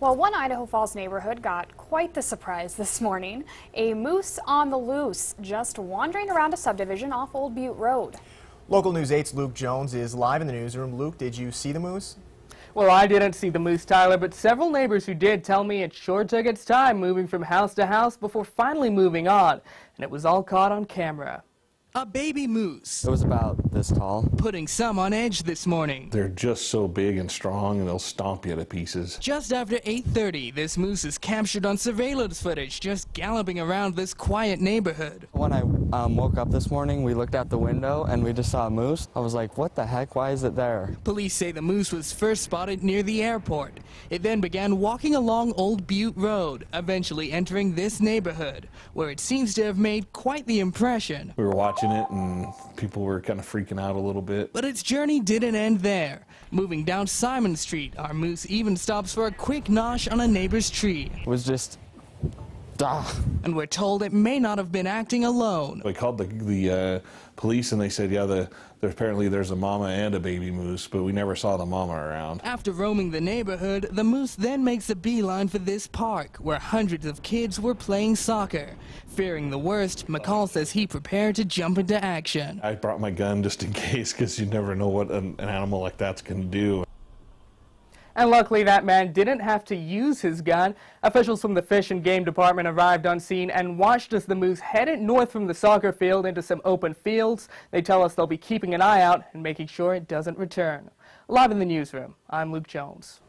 Well, one Idaho Falls neighborhood got quite the surprise this morning. A moose on the loose, just wandering around a subdivision off Old Butte Road. Local News 8's Luke Jones is live in the newsroom. Luke, did you see the moose? Well, I didn't see the moose, Tyler, but several neighbors who did tell me it sure took its time moving from house to house before finally moving on, and it was all caught on camera. A baby moose. It was about this tall. Putting some on edge this morning. They're just so big and strong, and they'll stomp you to pieces. Just after 8:30, this moose is captured on surveillance footage just galloping around this quiet neighborhood. When I woke up this morning, we looked out the window and we just saw a moose. I was like, what the heck? Why is it there? Police say the moose was first spotted near the airport. It then began walking along Old Butte Road, eventually entering this neighborhood, where it seems to have made quite the impression. We were watching it, and people were kind of freaking out a little bit. But its journey didn't end there. Moving down Simon Street, our moose even stops for a quick nosh on a neighbor's tree. It was just, And we're told it may not have been acting alone. We called the police, and they said, yeah, apparently there's a mama and a baby moose, but we never saw the mama around. After roaming the neighborhood, the moose then makes a beeline for this park, where hundreds of kids were playing soccer. Fearing the worst, McCall says he prepared to jump into action. I brought my gun just in case, because you never know what an animal like that's going to do. And luckily that man didn't have to use his gun. Officials from the Fish and Game Department arrived on scene and watched as the moose headed north from the soccer field into some open fields. They tell us they'll be keeping an eye out and making sure it doesn't return. Live in the newsroom, I'm Luke Jones.